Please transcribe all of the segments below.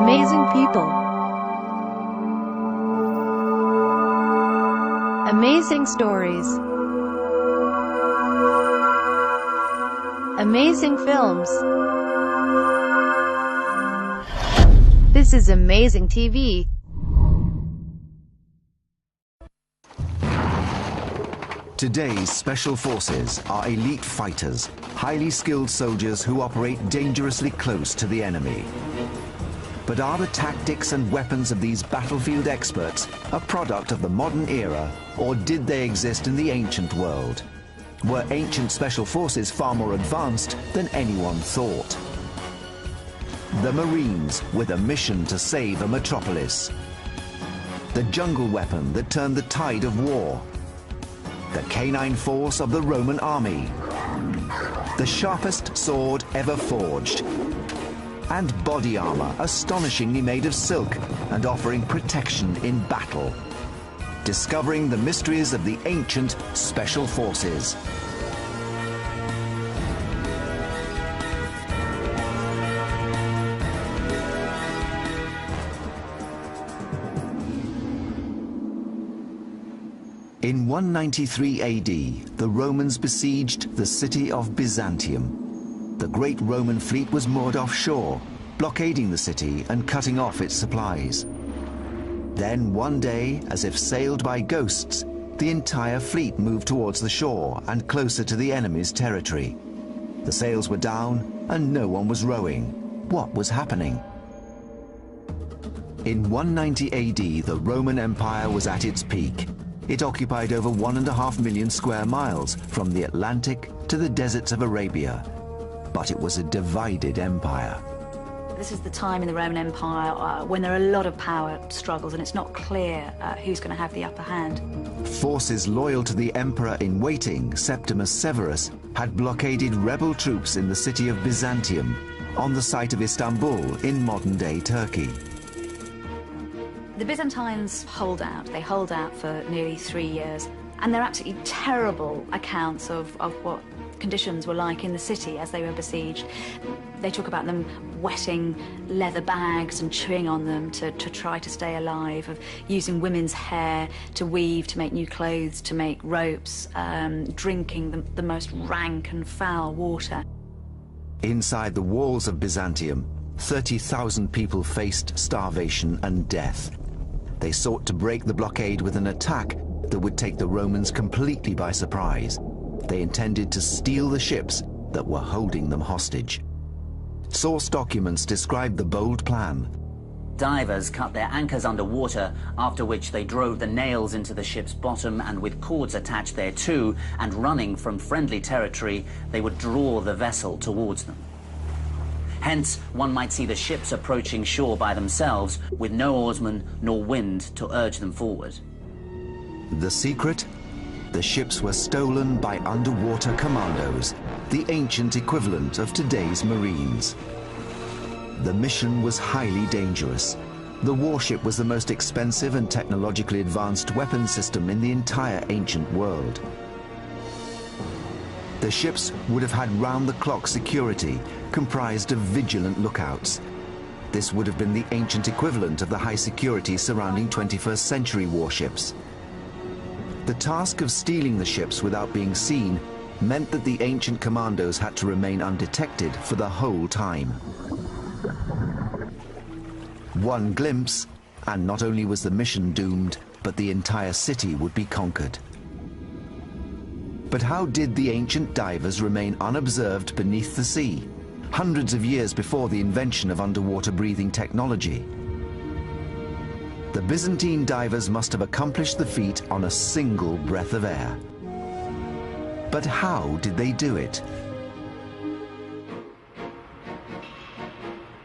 Amazing people. Amazing stories. Amazing films. This is amazing TV. Today's special forces are elite fighters, highly skilled soldiers who operate dangerously close to the enemy. But are the tactics and weapons of these battlefield experts a product of the modern era, or did they exist in the ancient world? Were ancient special forces far more advanced than anyone thought? The Marines with a mission to save a metropolis. The jungle weapon that turned the tide of war. The canine force of the Roman army. The sharpest sword ever forged. And body armor astonishingly made of silk and offering protection in battle. Discovering the mysteries of the ancient special forces. In 193 AD, the Romans besieged the city of Byzantium. The great Roman fleet was moored offshore, blockading the city and cutting off its supplies. Then one day, as if sailed by ghosts, the entire fleet moved towards the shore and closer to the enemy's territory. The sails were down and no one was rowing. What was happening? In 190 AD, the Roman Empire was at its peak. It occupied over 1.5 million square miles from the Atlantic to the deserts of Arabia. But it was a divided empire. This is the time in the Roman Empire when there are a lot of power struggles and it's not clear who's going to have the upper hand. Forces loyal to the emperor-in-waiting, Septimus Severus, had blockaded rebel troops in the city of Byzantium, on the site of Istanbul in modern-day Turkey. The Byzantines hold out. They hold out for nearly 3 years, and they're absolutely terrible accounts of what conditions were like in the city as they were besieged. They talk about them wetting leather bags and chewing on them to try to stay alive, of using women's hair to weave, to make new clothes, to make ropes, drinking the most rank and foul water. Inside the walls of Byzantium, 30,000 people faced starvation and death. They sought to break the blockade with an attack that would take the Romans completely by surprise. They intended to steal the ships that were holding them hostage. Source documents describe the bold plan. Divers cut their anchors underwater, after which they drove the nails into the ship's bottom and with cords attached thereto, and running from friendly territory, they would draw the vessel towards them. Hence, one might see the ships approaching shore by themselves, with no oarsmen nor wind to urge them forward. The secret? The ships were stolen by underwater commandos, the ancient equivalent of today's Marines. The mission was highly dangerous. The warship was the most expensive and technologically advanced weapon system in the entire ancient world. The ships would have had round-the-clock security, comprised of vigilant lookouts. This would have been the ancient equivalent of the high security surrounding 21st century warships. The task of stealing the ships without being seen meant that the ancient commandos had to remain undetected for the whole time. One glimpse, and not only was the mission doomed, but the entire city would be conquered. But how did the ancient divers remain unobserved beneath the sea, hundreds of years before the invention of underwater breathing technology? The Byzantine divers must have accomplished the feat on a single breath of air. But how did they do it?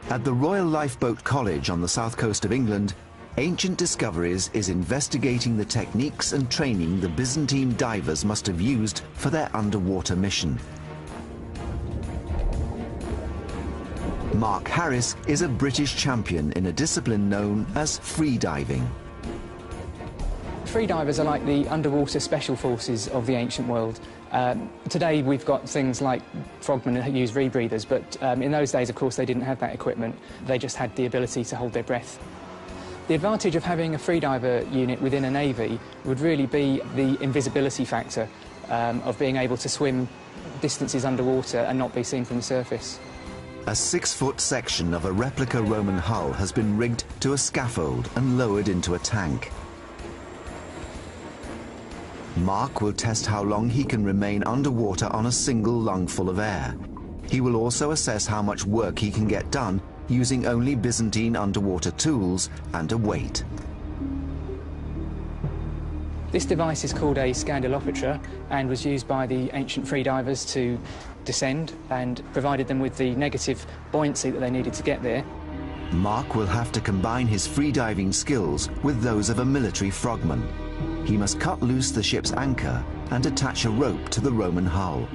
At the Royal Lifeboat College on the south coast of England, Ancient Discoveries is investigating the techniques and training the Byzantine divers must have used for their underwater mission. Mark Harris is a British champion in a discipline known as freediving. Freedivers are like the underwater special forces of the ancient world. Today we've got things like frogmen who use rebreathers, but in those days, of course, they didn't have that equipment. They just had the ability to hold their breath. The advantage of having a freediver unit within a navy would really be the invisibility factor of being able to swim distances underwater and not be seen from the surface. A 6-foot section of a replica Roman hull has been rigged to a scaffold and lowered into a tank. Mark will test how long he can remain underwater on a single lungful of air. He will also assess how much work he can get done using only Byzantine underwater tools and a weight. This device is called a Scandilopetra and was used by the ancient freedivers to descend and provided them with the negative buoyancy that they needed to get there. Mark will have to combine his freediving skills with those of a military frogman. He must cut loose the ship's anchor and attach a rope to the Roman hull.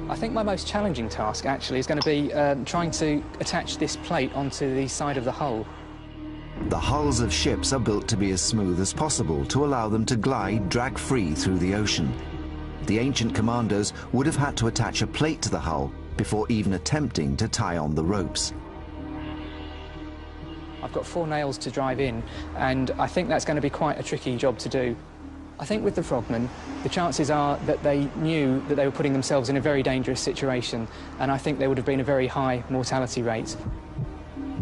I think my most challenging task actually is going to be trying to attach this plate onto the side of the hull. The hulls of ships are built to be as smooth as possible to allow them to glide drag-free through the ocean. The ancient commandos would have had to attach a plate to the hull before even attempting to tie on the ropes. I've got 4 nails to drive in, and I think that's going to be quite a tricky job to do. I think with the frogmen, the chances are that they knew that they were putting themselves in a very dangerous situation, and I think there would have been a very high mortality rate.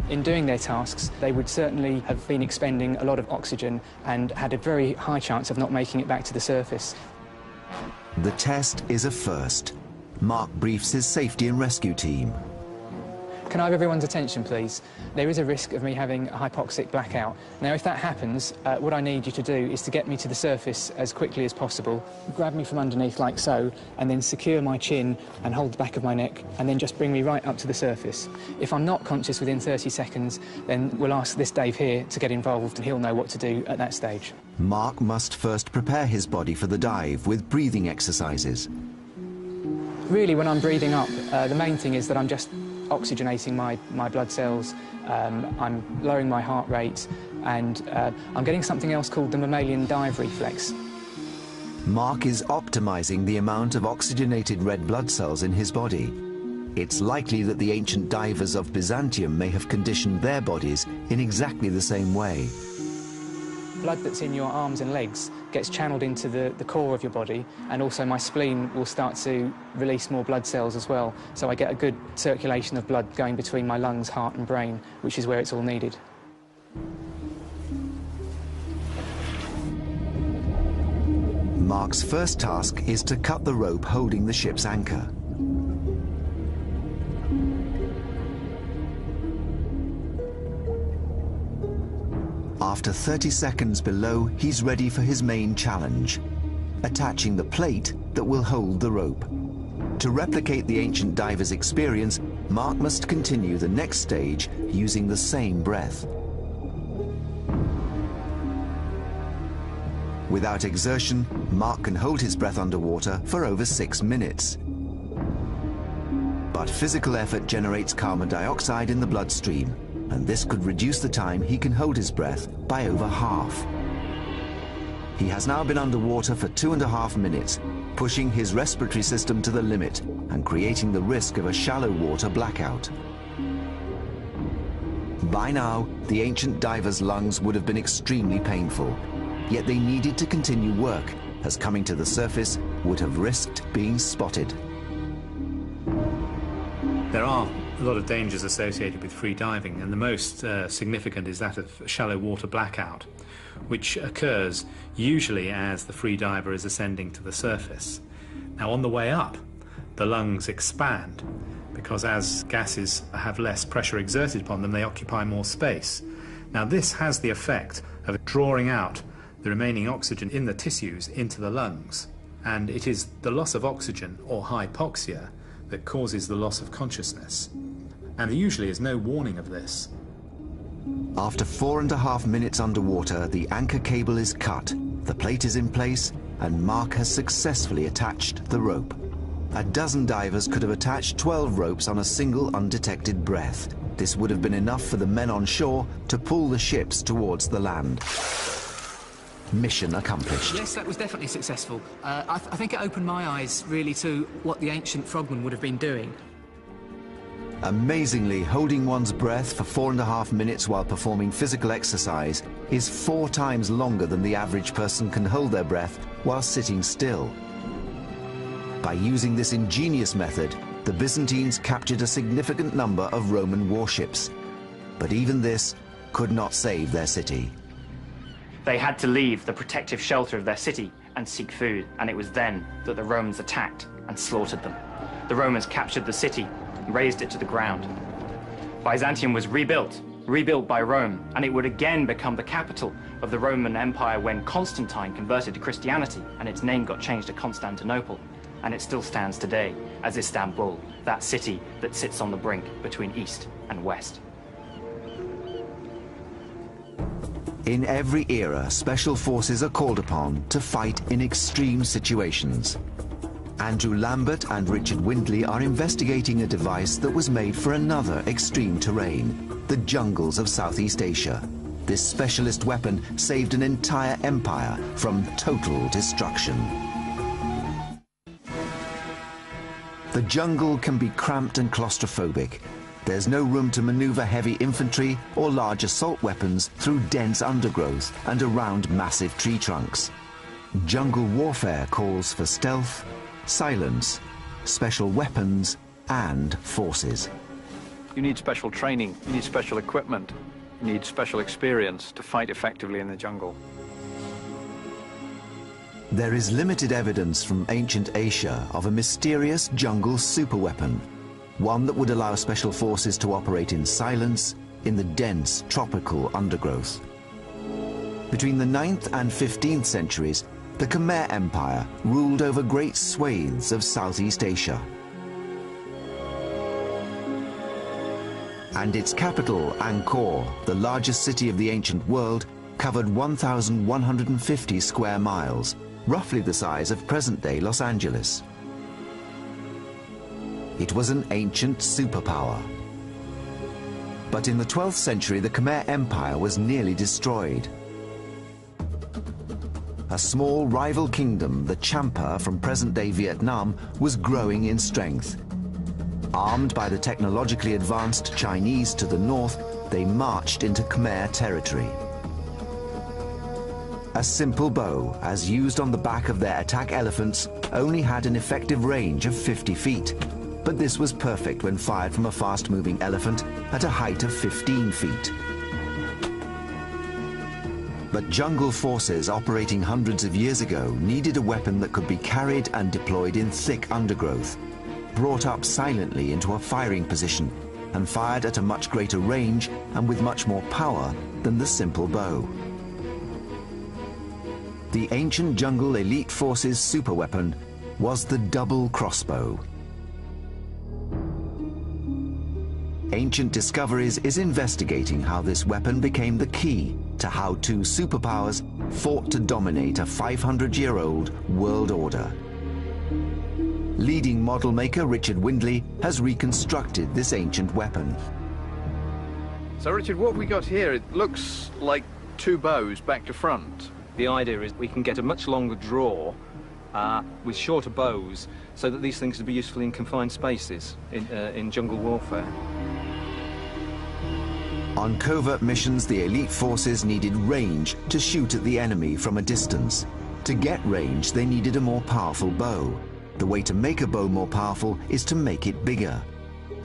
In doing their tasks, they would certainly have been expending a lot of oxygen and had a very high chance of not making it back to the surface. The test is a first. Mark briefs his safety and rescue team. Can I have everyone's attention, please? There is a risk of me having a hypoxic blackout. Now, if that happens, what I need you to do is to get me to the surface as quickly as possible. Grab me from underneath like so, and then secure my chin and hold the back of my neck, and then just bring me right up to the surface. If I'm not conscious within 30 seconds, then we'll ask this Dave here to get involved, and he'll know what to do at that stage. Mark must first prepare his body for the dive with breathing exercises. Really, when I'm breathing up, the main thing is that I'm just oxygenating my blood cells, I'm lowering my heart rate, and I'm getting something else called the mammalian dive reflex. Mark is optimizing the amount of oxygenated red blood cells in his body. It's likely that the ancient divers of Byzantium may have conditioned their bodies in exactly the same way. Blood that's in your arms and legs gets channeled into the core of your body, and also my spleen will start to release more blood cells as well, so I get a good circulation of blood going between my lungs, heart and brain, which is where it's all needed. Mark's first task is to cut the rope holding the ship's anchor. After 30 seconds below, he's ready for his main challenge, attaching the plate that will hold the rope. To replicate the ancient diver's experience, Mark must continue the next stage using the same breath. Without exertion, Mark can hold his breath underwater for over 6 minutes. But physical effort generates carbon dioxide in the bloodstream, and this could reduce the time he can hold his breath by over half. He has now been underwater for 2.5 minutes, pushing his respiratory system to the limit and creating the risk of a shallow water blackout. By now, the ancient diver's lungs would have been extremely painful, yet they needed to continue work, as coming to the surface would have risked being spotted. There are a lot of dangers associated with free diving, and the most significant is that of shallow water blackout, which occurs usually as the free diver is ascending to the surface. Now, on the way up, the lungs expand because as gases have less pressure exerted upon them, they occupy more space. Now, this has the effect of drawing out the remaining oxygen in the tissues into the lungs, and it is the loss of oxygen, or hypoxia, that causes the loss of consciousness. And there usually is no warning of this. After 4.5 minutes underwater, the anchor cable is cut, the plate is in place, and Mark has successfully attached the rope. A dozen divers could have attached 12 ropes on a single undetected breath. This would have been enough for the men on shore to pull the ships towards the land. mission accomplished. Yes, that was definitely successful. I think it opened my eyes, really, to what the ancient frogmen would have been doing. Amazingly, holding one's breath for 4.5 minutes while performing physical exercise is 4 times longer than the average person can hold their breath while sitting still. By using this ingenious method, the Byzantines captured a significant number of Roman warships. But even this could not save their city. They had to leave the protective shelter of their city and seek food, and it was then that the Romans attacked and slaughtered them. The Romans captured the city and razed it to the ground. Byzantium was rebuilt by Rome, and it would again become the capital of the Roman Empire when Constantine converted to Christianity and its name got changed to Constantinople. And it still stands today as Istanbul, that city that sits on the brink between East and West. In every era, special forces are called upon to fight in extreme situations. Andrew Lambert and Richard Windley are investigating a device that was made for another extreme terrain, the jungles of Southeast Asia. This specialist weapon saved an entire empire from total destruction. The jungle can be cramped and claustrophobic. There's no room to maneuver heavy infantry or large assault weapons through dense undergrowth and around massive tree trunks. Jungle warfare calls for stealth, silence, special weapons, and forces. You need special training, you need special equipment, you need special experience to fight effectively in the jungle. There is limited evidence from ancient Asia of a mysterious jungle superweapon, one that would allow special forces to operate in silence in the dense tropical undergrowth. Between the 9th and 15th centuries, the Khmer Empire ruled over great swathes of Southeast Asia. And its capital, Angkor, the largest city of the ancient world, covered 1,150 square miles, roughly the size of present-day Los Angeles. It was an ancient superpower. But in the 12th century, the Khmer Empire was nearly destroyed. A small rival kingdom, the Champa from present-day Vietnam, was growing in strength. Armed by the technologically advanced Chinese to the north, they marched into Khmer territory. A simple bow, as used on the back of their attack elephants, only had an effective range of 50 feet. But this was perfect when fired from a fast-moving elephant at a height of 15 feet. But jungle forces operating hundreds of years ago needed a weapon that could be carried and deployed in thick undergrowth, brought up silently into a firing position, and fired at a much greater range and with much more power than the simple bow. The ancient jungle elite forces superweapon was the double crossbow. Ancient Discoveries is investigating how this weapon became the key to how two superpowers fought to dominate a 500-year-old world order. Leading model maker Richard Windley has reconstructed this ancient weapon. So Richard, what we got here, it looks like two bows back to front. The idea is we can get a much longer draw with shorter bows so that these things would be useful in confined spaces in jungle warfare. On covert missions, the elite forces needed range to shoot at the enemy from a distance. To get range, they needed a more powerful bow. The way to make a bow more powerful is to make it bigger.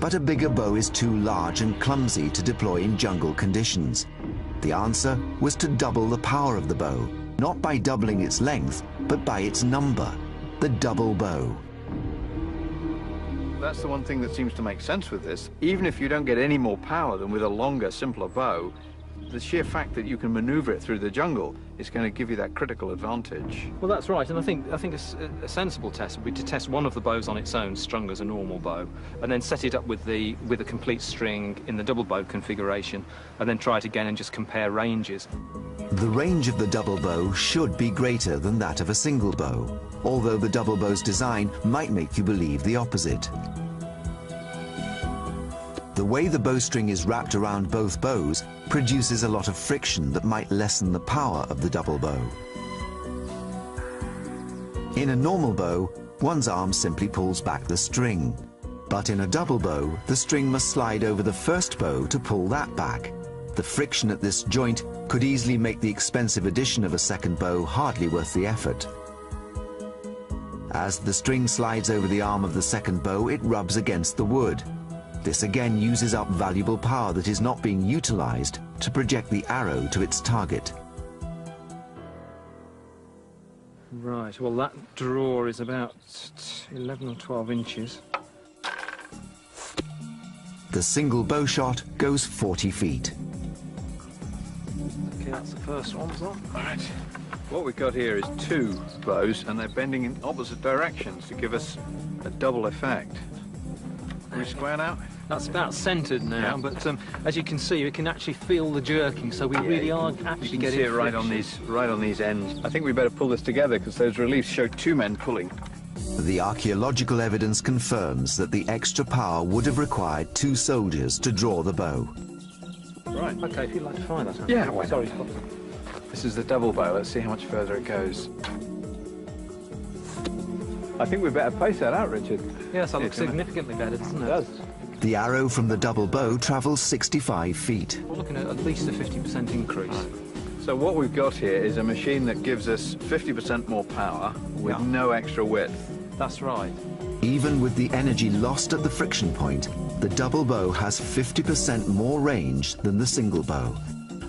But a bigger bow is too large and clumsy to deploy in jungle conditions. The answer was to double the power of the bow, not by doubling its length, but by its number, the double bow. That's the one thing that seems to make sense with this. Even if you don't get any more power than with a longer, simpler bow, the sheer fact that you can maneuver it through the jungle is going to give you that critical advantage. Well, that's right, and I think a sensible test would be to test one of the bows on its own, strung as a normal bow, and then set it up with a complete string in the double bow configuration, and then try it again and just compare ranges. The range of the double bow should be greater than that of a single bow, although the double bow's design might make you believe the opposite. The way the bowstring is wrapped around both bows produces a lot of friction that might lessen the power of the double bow. In a normal bow, one's arm simply pulls back the string. But in a double bow, the string must slide over the first bow to pull that back. The friction at this joint could easily make the expensive addition of a second bow hardly worth the effort. As the string slides over the arm of the second bow, it rubs against the wood. This again uses up valuable power that is not being utilized to project the arrow to its target. Right, well that draw is about 11 or 12 inches. The single bow shot goes 40 feet. Okay, that's the first one, so. All right. What we've got here is two bows, and they're bending in opposite directions to give us a double effect. Are we square now? That's about centred now, Yeah. but as you can see, we can actually feel the jerking, so we really are actually You can getting see it right on these ends. I think we better pull this together because those reliefs show two men pulling. The archaeological evidence confirms that the extra power would have required two soldiers to draw the bow. Right. Okay, if you'd like to try that. Yeah, why not? Sorry. This is the double bow. Let's see how much further it goes. I think we better pace that out, Richard. Yes, that looks doesn't it? significantly better, doesn't it? It does. The arrow from the double bow travels 65 feet. We're looking at least a 50% increase. So what we've got here is a machine that gives us 50% more power with no extra width. That's right. Even with the energy lost at the friction point, the double bow has 50% more range than the single bow.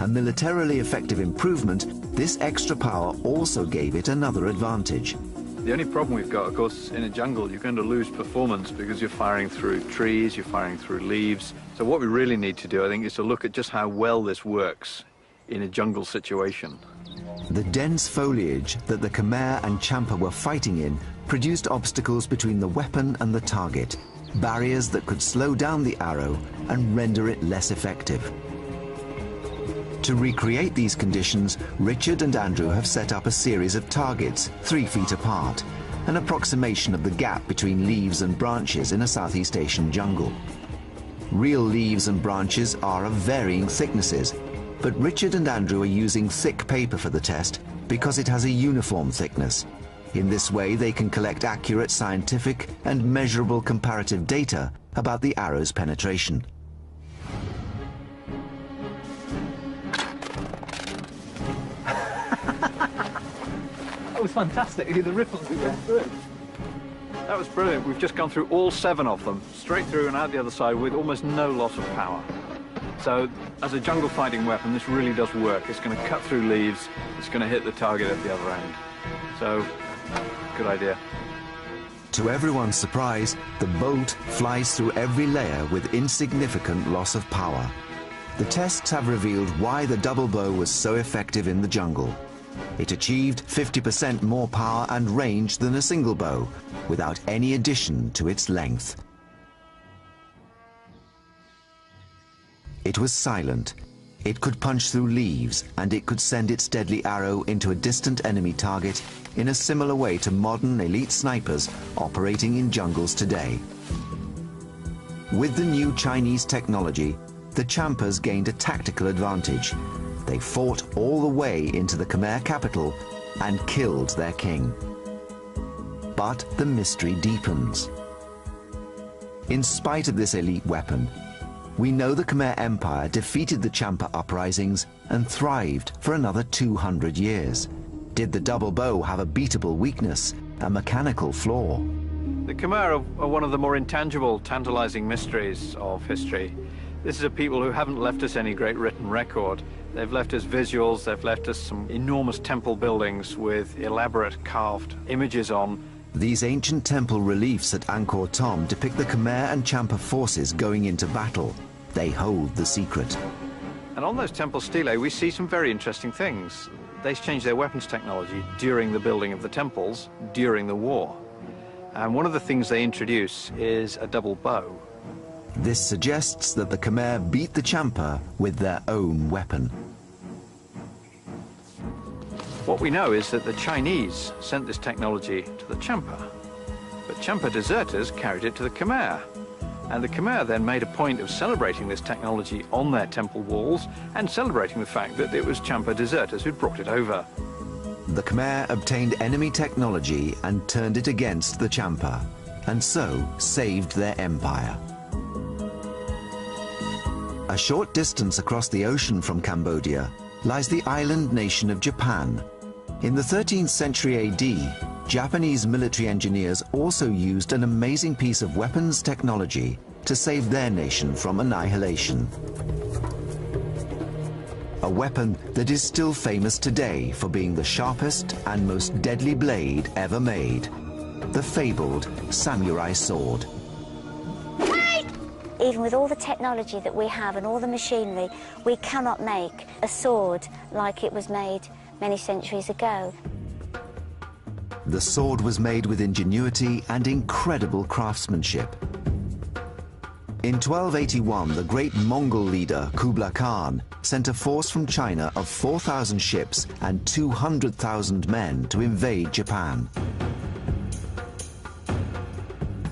A militarily effective improvement, this extra power also gave it another advantage. The only problem we've got, of course, in a jungle, you're going to lose performance because you're firing through trees, you're firing through leaves. So what we really need to do, I think, is to look at just how well this works in a jungle situation. The dense foliage that the Khmer and Champa were fighting in produced obstacles between the weapon and the target, barriers that could slow down the arrow and render it less effective. To recreate these conditions, Richard and Andrew have set up a series of targets 3 feet apart, an approximation of the gap between leaves and branches in a Southeast Asian jungle. Real leaves and branches are of varying thicknesses, but Richard and Andrew are using thick paper for the test because it has a uniform thickness. In this way, they can collect accurate scientific and measurable comparative data about the arrow's penetration. That was fantastic. The ripples we went through. That was brilliant. We've just gone through all 7 of them, straight through and out the other side with almost no loss of power. So, as a jungle fighting weapon, this really does work. It's going to cut through leaves, it's going to hit the target at the other end. So, good idea. To everyone's surprise, the bolt flies through every layer with insignificant loss of power. The tests have revealed why the double bow was so effective in the jungle. It achieved 50% more power and range than a single bow, without any addition to its length. It was silent. It could punch through leaves, and it could send its deadly arrow into a distant enemy target in a similar way to modern elite snipers operating in jungles today. With the new Chinese technology, the Champas gained a tactical advantage. They fought all the way into the Khmer capital and killed their king. But the mystery deepens. In spite of this elite weapon, we know the Khmer Empire defeated the Champa uprisings and thrived for another 200 years. Did the double bow have a beatable weakness, a mechanical flaw? The Khmer are one of the more intangible, tantalizing mysteries of history. This is a people who haven't left us any great written record. They've left us visuals, they've left us some enormous temple buildings with elaborate carved images on. These ancient temple reliefs at Angkor Thom depict the Khmer and Champa forces going into battle. They hold the secret. And on those temple stelae, we see some very interesting things. They changed their weapons technology during the building of the temples, during the war. And one of the things they introduce is a double bow. This suggests that the Khmer beat the Champa with their own weapon. What we know is that the Chinese sent this technology to the Champa, but Champa deserters carried it to the Khmer. And the Khmer then made a point of celebrating this technology on their temple walls and celebrating the fact that it was Champa deserters who'd brought it over. The Khmer obtained enemy technology and turned it against the Champa, and so saved their empire. A short distance across the ocean from Cambodia lies the island nation of Japan. In the 13th century AD, Japanese military engineers also used an amazing piece of weapons technology to save their nation from annihilation. A weapon that is still famous today for being the sharpest and most deadly blade ever made, the fabled samurai sword. Even with all the technology that we have and all the machinery, we cannot make a sword like it was made many centuries ago. The sword was made with ingenuity and incredible craftsmanship. In 1281, the great Mongol leader Kublai Khan sent a force from China of 4,000 ships and 200,000 men to invade Japan.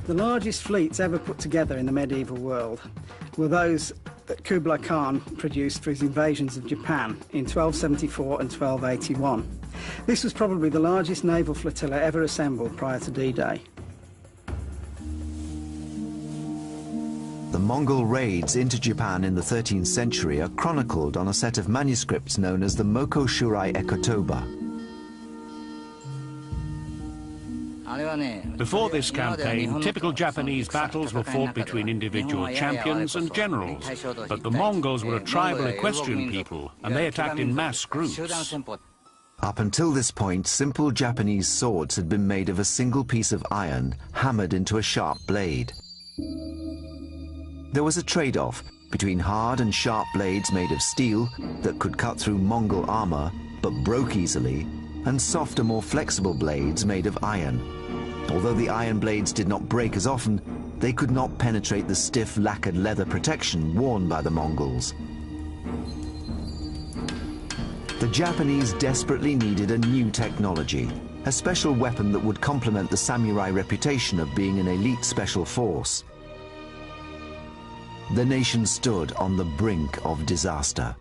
The largest fleets ever put together in the medieval world were those that Kublai Khan produced for his invasions of Japan in 1274 and 1281. This was probably the largest naval flotilla ever assembled prior to D-Day. The Mongol raids into Japan in the 13th century are chronicled on a set of manuscripts known as the Moko Shurai Ekotoba. Before this campaign, typical Japanese battles were fought between individual champions and generals, but the Mongols were a tribal equestrian people, and they attacked in mass groups. Up until this point, simple Japanese swords had been made of a single piece of iron hammered into a sharp blade. There was a trade-off between hard and sharp blades made of steel that could cut through Mongol armor but broke easily, and softer, more flexible blades made of iron. Although the iron blades did not break as often, they could not penetrate the stiff lacquered leather protection worn by the Mongols. The Japanese desperately needed a new technology, a special weapon that would complement the samurai reputation of being an elite special force. The nation stood on the brink of disaster.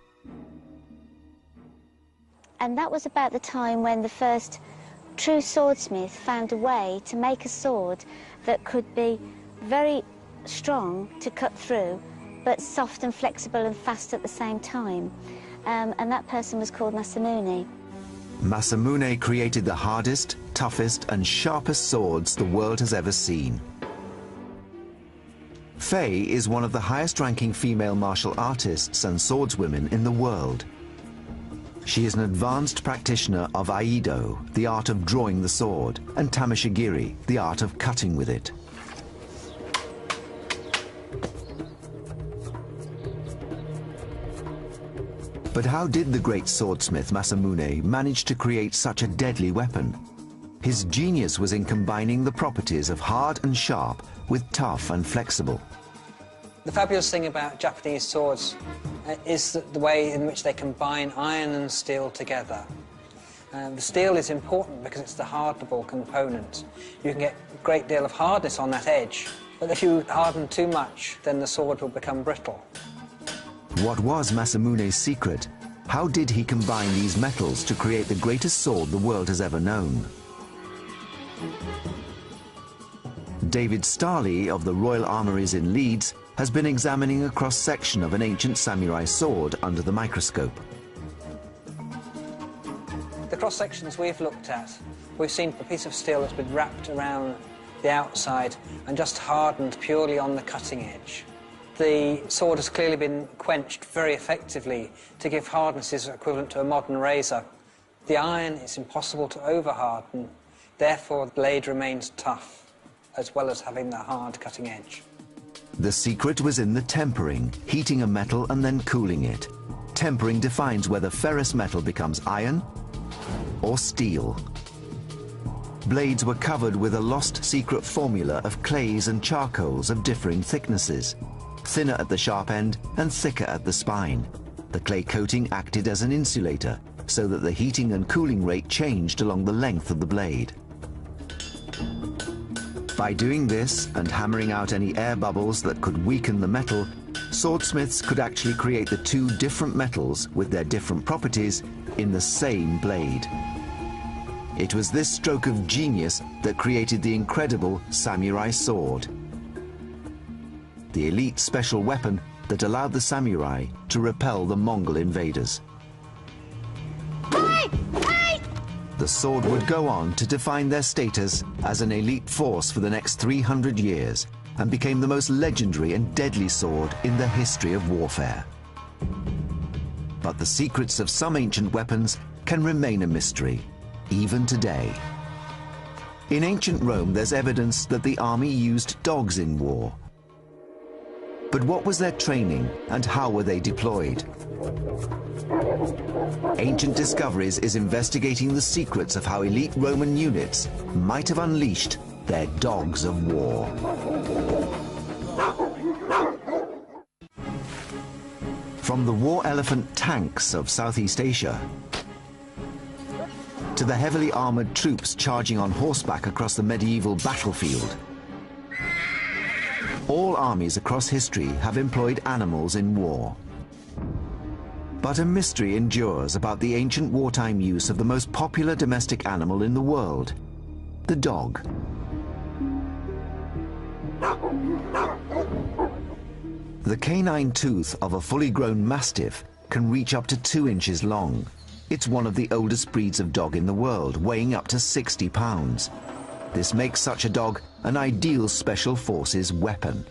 And that was about the time when the first true swordsmith found a way to make a sword that could be very strong to cut through, but soft and flexible and fast at the same time. And that person was called Masamune. Masamune created the hardest, toughest, and sharpest swords the world has ever seen. Faye is one of the highest-ranking female martial artists and swordswomen in the world. She is an advanced practitioner of Aido, the art of drawing the sword, and Tamashigiri, the art of cutting with it. But how did the great swordsmith Masamune manage to create such a deadly weapon? His genius was in combining the properties of hard and sharp with tough and flexible. The fabulous thing about Japanese swords is the way in which they combine iron and steel together. The steel is important because it's the hardenable component. You can get a great deal of hardness on that edge, but if you harden too much, then the sword will become brittle. What was Masamune's secret? How did he combine these metals to create the greatest sword the world has ever known? David Starley of the Royal Armouries in Leeds has been examining a cross-section of an ancient samurai sword under the microscope. The cross-sections we've looked at, we've seen a piece of steel that's been wrapped around the outside and just hardened purely on the cutting edge. The sword has clearly been quenched very effectively to give hardnesses equivalent to a modern razor. The iron is impossible to over-harden, therefore the blade remains tough, as well as having the hard cutting edge. The secret was in the tempering, heating a metal and then cooling it. Tempering defines whether ferrous metal becomes iron or steel. Blades were covered with a lost secret formula of clays and charcoals of differing thicknesses, thinner at the sharp end and thicker at the spine. The clay coating acted as an insulator, so that the heating and cooling rate changed along the length of the blade. By doing this and hammering out any air bubbles that could weaken the metal, swordsmiths could actually create the two different metals with their different properties in the same blade. It was this stroke of genius that created the incredible samurai sword, the elite special weapon that allowed the samurai to repel the Mongol invaders. The sword would go on to define their status as an elite force for the next 300 years and became the most legendary and deadly sword in the history of warfare. But the secrets of some ancient weapons can remain a mystery, even today. In ancient Rome, there's evidence that the army used dogs in war. But what was their training and how were they deployed? Ancient Discoveries is investigating the secrets of how elite Roman units might have unleashed their dogs of war. From the war elephant tanks of Southeast Asia to the heavily armored troops charging on horseback across the medieval battlefield, all armies across history have employed animals in war. But a mystery endures about the ancient wartime use of the most popular domestic animal in the world, the dog. The canine tooth of a fully grown mastiff can reach up to 2 inches long. It's one of the oldest breeds of dog in the world, weighing up to 60 pounds. This makes such a dog an ideal special forces weapon.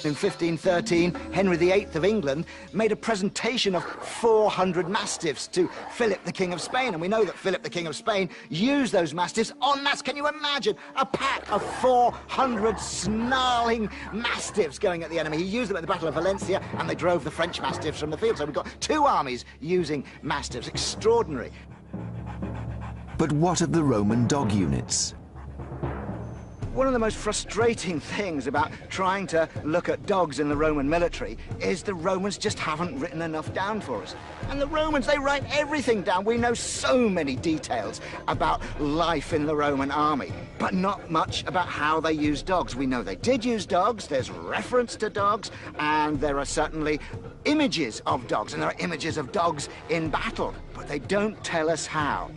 In 1513, Henry VIII of England made a presentation of 400 mastiffs to Philip, the King of Spain. And we know that Philip, the King of Spain, used those mastiffs en masse. Can you imagine a pack of 400 snarling mastiffs going at the enemy? He used them at the Battle of Valencia, and they drove the French mastiffs from the field. So we've got 2 armies using mastiffs. Extraordinary. But what of the Roman dog units? One of the most frustrating things about trying to look at dogs in the Roman military is the Romans just haven't written enough down for us. And the Romans, they write everything down. We know so many details about life in the Roman army, but not much about how they use dogs. We know they did use dogs, there's reference to dogs, and there are certainly images of dogs, and there are images of dogs in battle, but they don't tell us how.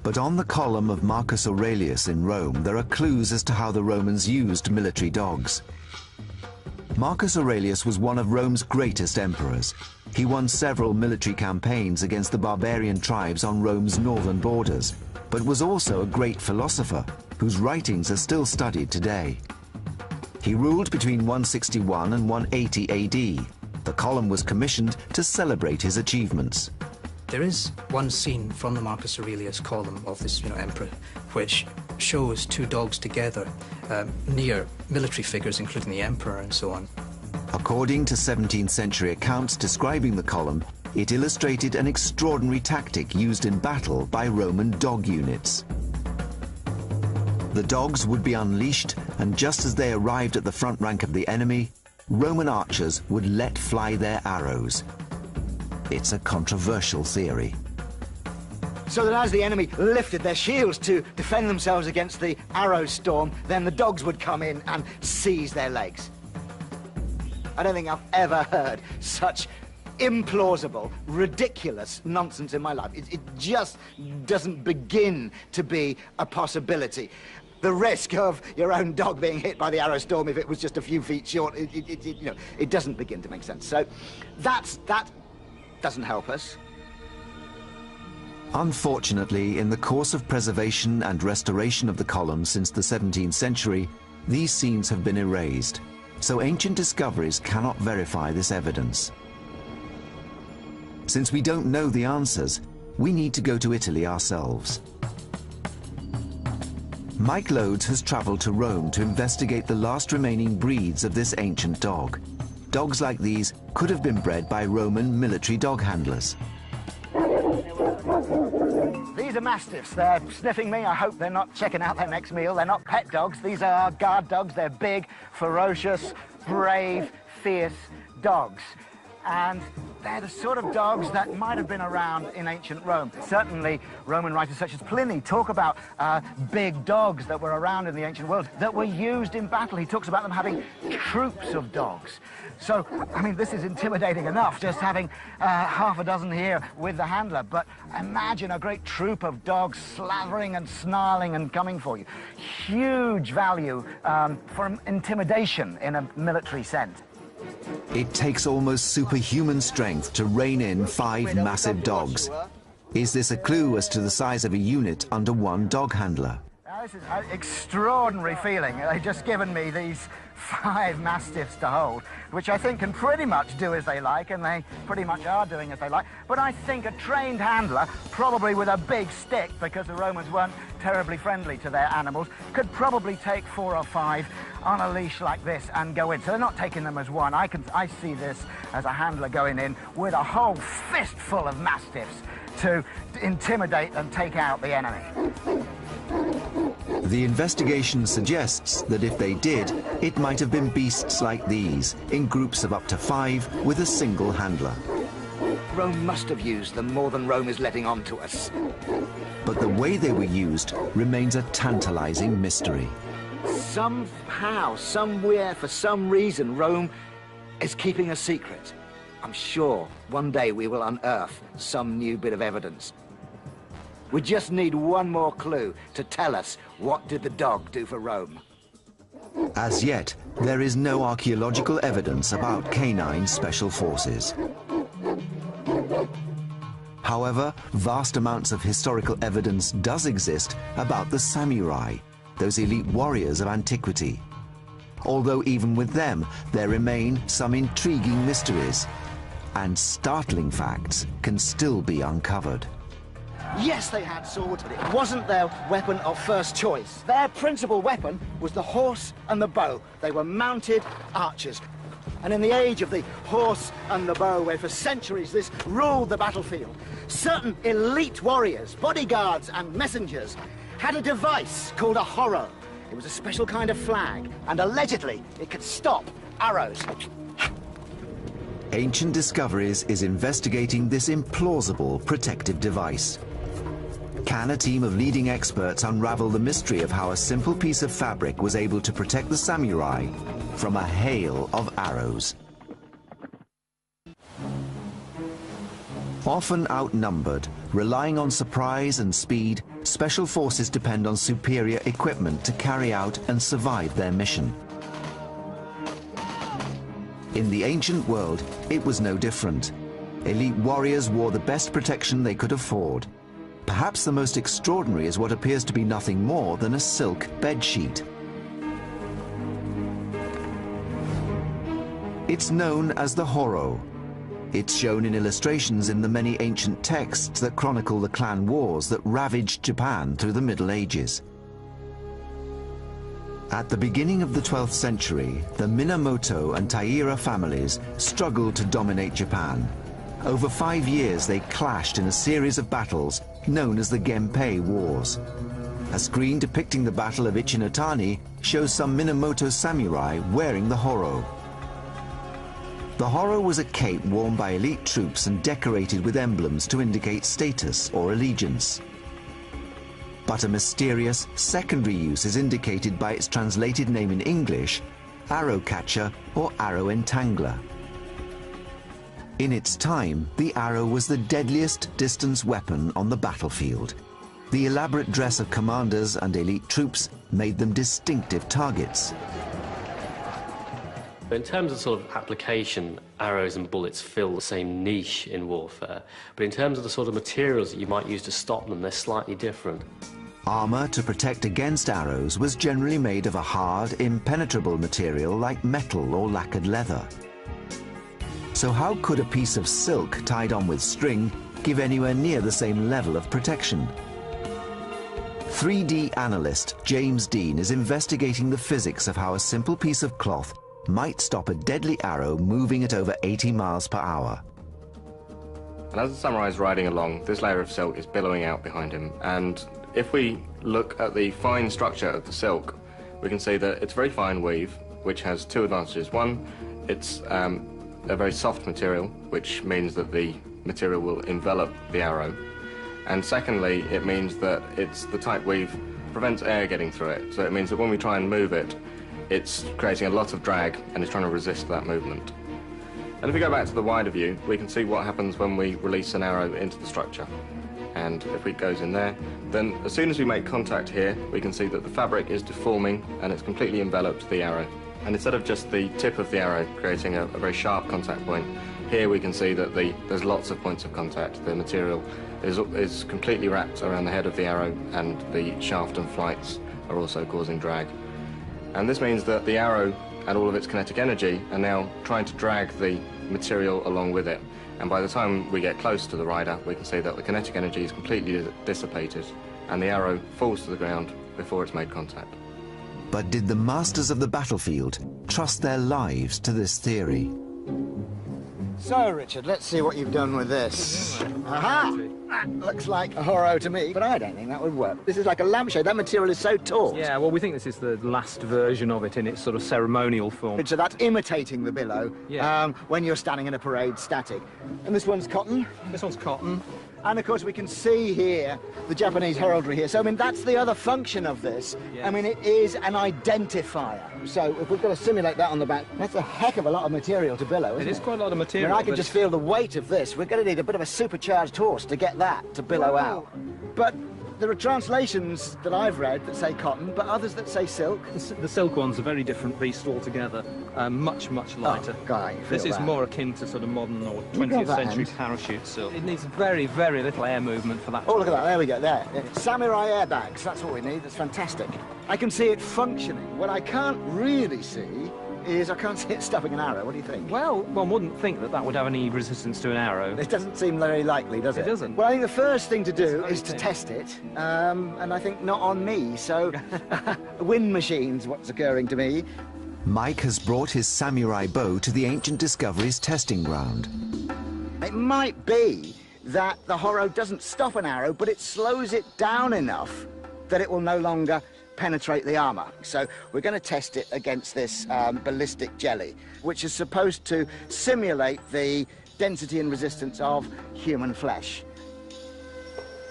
But on the column of Marcus Aurelius in Rome, there are clues as to how the Romans used military dogs. Marcus Aurelius was one of Rome's greatest emperors. He won several military campaigns against the barbarian tribes on Rome's northern borders, but was also a great philosopher whose writings are still studied today. He ruled between 161 and 180 AD. The column was commissioned to celebrate his achievements. There is one scene from the Marcus Aurelius column of this, emperor, which shows 2 dogs together near military figures, including the emperor and so on. According to 17th century accounts describing the column, it illustrated an extraordinary tactic used in battle by Roman dog units. The dogs would be unleashed, and just as they arrived at the front rank of the enemy, Roman archers would let fly their arrows. It's a controversial theory. So that as the enemy lifted their shields to defend themselves against the arrow storm, then the dogs would come in and seize their legs. I don't think I've ever heard such implausible, ridiculous nonsense in my life. It just doesn't begin to be a possibility. The risk of your own dog being hit by the arrow storm if it was just a few feet short, it doesn't begin to make sense. So that doesn't help us. Unfortunately, in the course of preservation and restoration of the column since the 17th century, these scenes have been erased, so Ancient Discoveries cannot verify this evidence. Since we don't know the answers, we need to go to Italy ourselves. Mike Loades has traveled to Rome to investigate the last remaining breeds of this ancient dog. Dogs like these could have been bred by Roman military dog handlers. These are mastiffs. They're sniffing me. I hope they're not checking out their next meal. They're not pet dogs. These are guard dogs. They're big, ferocious, brave, fierce dogs. and they're the sort of dogs that might have been around in ancient Rome. Certainly, Roman writers such as Pliny talk about big dogs that were around in the ancient world that were used in battle. He talks about them having troops of dogs. So, I mean, this is intimidating enough, just having half a dozen here with the handler. But imagine a great troop of dogs slavering and snarling and coming for you. Huge value for intimidation in a military sense. It takes almost superhuman strength to rein in 5 massive dogs. Is this a clue as to the size of a unit under one dog handler? This is an extraordinary feeling. They've just given me these 5 mastiffs to hold, which I think can pretty much do as they like, and they pretty much are doing as they like. But I think a trained handler, probably with a big stick, because the Romans weren't terribly friendly to their animals, could probably take 4 or 5 on a leash like this and go in. So they're not taking them as one. I see this as a handler going in with a whole fistful of mastiffs to intimidate and take out the enemy. The investigation suggests that if they did, it might have been beasts like these, in groups of up to 5 with a single handler. Rome must have used them more than Rome is letting on to us. But the way they were used remains a tantalizing mystery. Somehow, somewhere, for some reason, Rome is keeping a secret. I'm sure one day we will unearth some new bit of evidence. We just need one more clue to tell us what did the dog do for Rome. As yet, there is no archaeological evidence about canine special forces. However, vast amounts of historical evidence does exist about the samurai, those elite warriors of antiquity. Although even with them, there remain some intriguing mysteries, and startling facts can still be uncovered. Yes, they had swords, but it wasn't their weapon of first choice. Their principal weapon was the horse and the bow. They were mounted archers. And in the age of the horse and the bow, where for centuries this ruled the battlefield, certain elite warriors, bodyguards and messengers had a device called a horo. It was a special kind of flag, and allegedly it could stop arrows. Ancient Discoveries is investigating this implausible protective device. Can a team of leading experts unravel the mystery of how a simple piece of fabric was able to protect the samurai from a hail of arrows? Often outnumbered, relying on surprise and speed, special forces depend on superior equipment to carry out and survive their mission. In the ancient world, it was no different. Elite warriors wore the best protection they could afford. Perhaps the most extraordinary is what appears to be nothing more than a silk bedsheet. It's known as the horo. It's shown in illustrations in the many ancient texts that chronicle the clan wars that ravaged Japan through the Middle Ages. At the beginning of the 12th century, the Minamoto and Taira families struggled to dominate Japan. Over 5 years, they clashed in a series of battles known as the Genpei Wars. A screen depicting the Battle of Ichinotani shows some Minamoto samurai wearing the horo. The horo was a cape worn by elite troops and decorated with emblems to indicate status or allegiance. But a mysterious secondary use is indicated by its translated name in English, arrow catcher or arrow entangler. In its time, the arrow was the deadliest distance weapon on the battlefield. The elaborate dress of commanders and elite troops made them distinctive targets. In terms of sort of application, arrows and bullets fill the same niche in warfare, but in terms of the sort of materials that you might use to stop them, they're slightly different. Armor to protect against arrows was generally made of a hard, impenetrable material like metal or lacquered leather. So how could a piece of silk tied on with string give anywhere near the same level of protection? 3D analyst James Dean is investigating the physics of how a simple piece of cloth might stop a deadly arrow moving at over 80 miles per hour. And as the samurai is riding along, this layer of silk is billowing out behind him. And if we look at the fine structure of the silk, we can see that it's very fine weave, which has 2 advantages. One, it's a very soft material, which means that the material will envelop the arrow. And secondly, it means that it's the type weave prevents air getting through it. So it means that when we try and move it, it's creating a lot of drag and it's trying to resist that movement. And if we go back to the wider view, we can see what happens when we release an arrow into the structure. And if it goes in there, then as soon as we make contact here, we can see that the fabric is deforming and it's completely enveloped the arrow. And instead of just the tip of the arrow creating a very sharp contact point, here we can see that there's lots of points of contact. The material is completely wrapped around the head of the arrow, and the shaft and flights are also causing drag. And this means that the arrow and all of its kinetic energy are now trying to drag the material along with it. And by the time we get close to the rider, we can see that the kinetic energy is completely dissipated, and the arrow falls to the ground before it's made contact. But did the masters of the battlefield trust their lives to this theory? So, Richard, let's see what you've done with this. Aha! That looks like a horror to me, but I don't think that would work. This is like a lampshade. That material is so taut. Yeah, well, we think this is the last version of it in its sort of ceremonial form. So that's imitating the billow when you're standing in a parade static. And this one's cotton? This one's cotton. And, of course, we can see here the Japanese heraldry here. So, I mean, that's the other function of this. Yes. I mean, it is an identifier. So if we've got to simulate that on the back, that's a heck of a lot of material to billow, isn't it? It is quite a lot of material. I mean, I can just feel the weight of this. We're going to need a bit of a supercharged horse to get that to billow out. But there are translations that I've read that say cotton, but others that say silk. The silk one's a very different beast altogether, much, much lighter. Oh, God, this is more akin to sort of modern or 20th century parachute silk. It needs very, very little air movement for that. Oh, look at that. There we go. There. Samurai airbags. That's what we need. That's fantastic. I can see it functioning. What I can't really see is I can't see it stopping an arrow. What do you think? Well, one wouldn't think that that would have any resistance to an arrow. It doesn't seem very likely, does it? It doesn't. Well, I think the first thing to do is to test it, and I think not on me, so wind machines, what's occurring to me. Mike has brought his samurai bow to the Ancient Discoveries testing ground. It might be that the horror doesn't stop an arrow, but it slows it down enough that it will no longer penetrate the armour. So we're going to test it against this ballistic jelly, which is supposed to simulate the density and resistance of human flesh.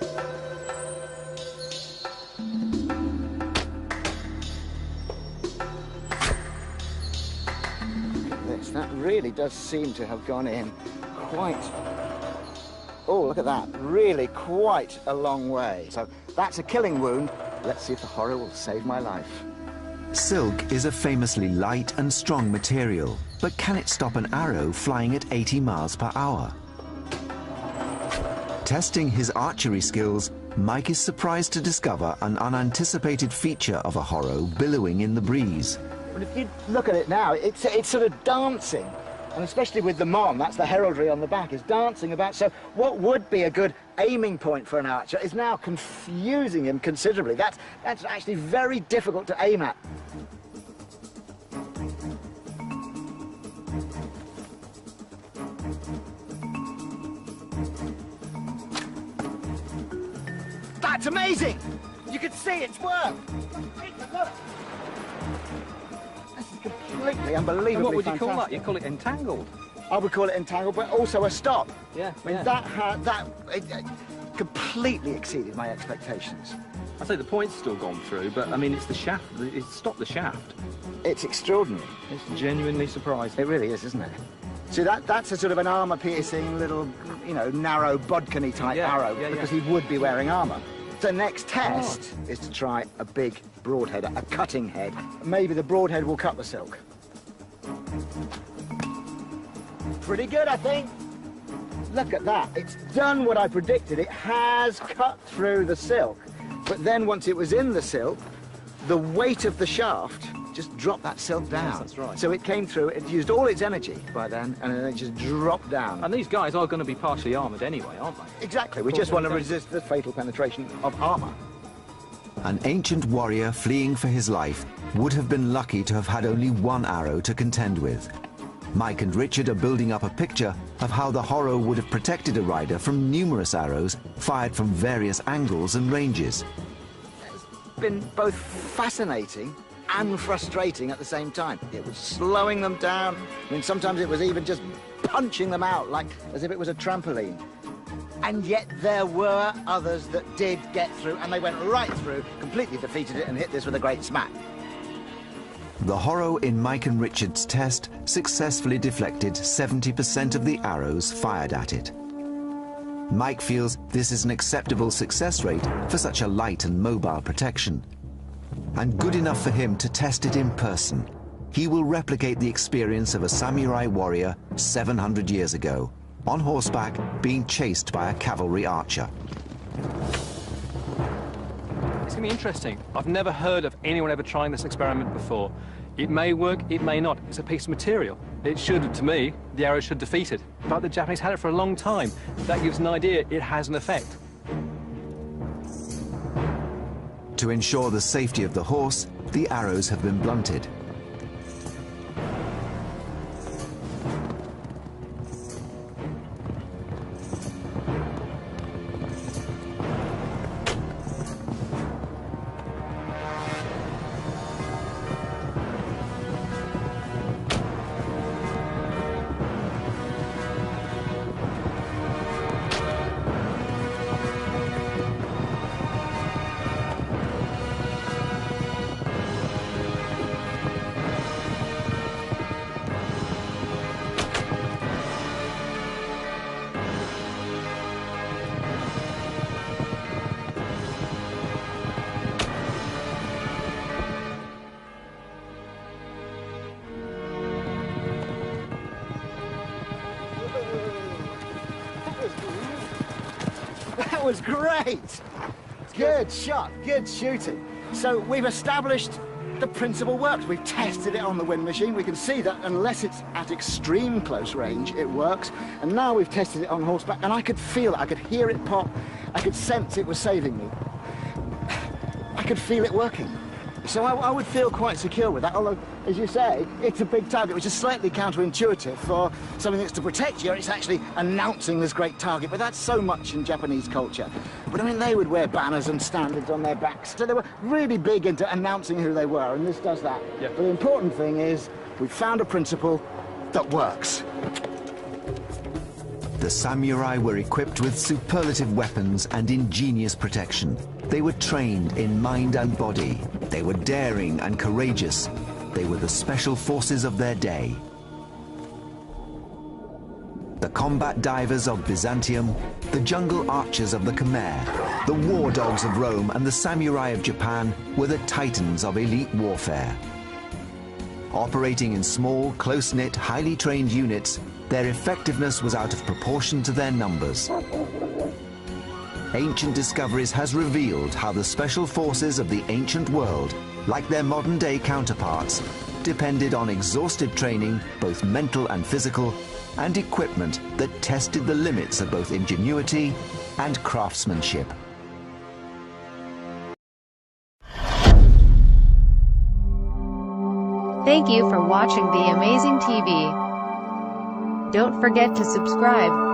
Look at this. That really does seem to have gone in quite... Oh, look at that. Really quite a long way. So that's a killing wound. Let's see if the horror will save my life. Silk is a famously light and strong material, but can it stop an arrow flying at 80 miles per hour? Testing his archery skills, Mike is surprised to discover an unanticipated feature of a horror billowing in the breeze. But if you look at it now, it's sort of dancing. And especially with the mon, that's the heraldry on the back, is dancing about. So what would be a good aiming point for an archer is now confusing him considerably. That's actually very difficult to aim at. That's amazing! You can see it's work! Look. This is completely unbelievably And what would you fantastic. call that? You call it entangled? I would call it entangled, but also a stop. Yeah. I mean, it completely exceeded my expectations. I say the point's still gone through, but I mean, it's the shaft. It's stopped the shaft. It's extraordinary. It's genuinely surprising. It really is, isn't it? See, that's a sort of an armour-piercing little, you know, narrow bodkin-y type arrow, because he would be wearing armour. The next test is to try a big broadhead, a cutting head. Maybe the broadhead will cut the silk. Pretty good, I think. Look at that. It's done what I predicted. It has cut through the silk. But then once it was in the silk, the weight of the shaft just dropped that silk down. Yes, that's right. So it came through, it used all its energy by then, and then it just dropped down. And these guys are going to be partially armoured anyway, aren't they? Exactly. We just want to resist the fatal penetration of armour. An ancient warrior fleeing for his life would have been lucky to have had only one arrow to contend with. Mike and Richard are building up a picture of how the horror would have protected a rider from numerous arrows fired from various angles and ranges. It's been both fascinating and frustrating at the same time. It was slowing them down. I mean, sometimes it was even just punching them out, like as if it was a trampoline. And yet there were others that did get through, and they went right through, completely defeated it, and hit this with a great smack. The Horro in Mike and Richard's test successfully deflected 70% of the arrows fired at it. Mike feels this is an acceptable success rate for such a light and mobile protection, and good enough for him to test it in person. He will replicate the experience of a samurai warrior 700 years ago, on horseback, being chased by a cavalry archer. It's going to be interesting. I've never heard of anyone ever trying this experiment before. It may work, it may not. It's a piece of material. It should, to me, the arrow should defeat it. But the Japanese had it for a long time. That gives an idea it has an effect. To ensure the safety of the horse, the arrows have been blunted. That was great! Good shot, good shooting. So we've established the principle works. We've tested it on the wind machine. We can see that unless it's at extreme close range, it works. And now we've tested it on horseback, and I could feel it. I could hear it pop. I could sense it was saving me. I could feel it working. So I would feel quite secure with that, although, as you say, it's a big target, which is slightly counterintuitive for something that's to protect you. It's actually announcing this great target, but that's so much in Japanese culture. But I mean, they would wear banners and standards on their backs, so they were really big into announcing who they were, and this does that. Yeah. But the important thing is, we've found a principle that works. The samurai were equipped with superlative weapons and ingenious protection. They were trained in mind and body. They were daring and courageous. They were the special forces of their day. The combat divers of Byzantium, the jungle archers of the Khmer, the war dogs of Rome, and the samurai of Japan were the titans of elite warfare. Operating in small, close-knit, highly trained units, their effectiveness was out of proportion to their numbers. Ancient discoveries has revealed how the special forces of the ancient world, like their modern-day counterparts, depended on exhaustive training, both mental and physical, and equipment that tested the limits of both ingenuity and craftsmanship. Thank you for watching The Amazing TV. Don't forget to subscribe.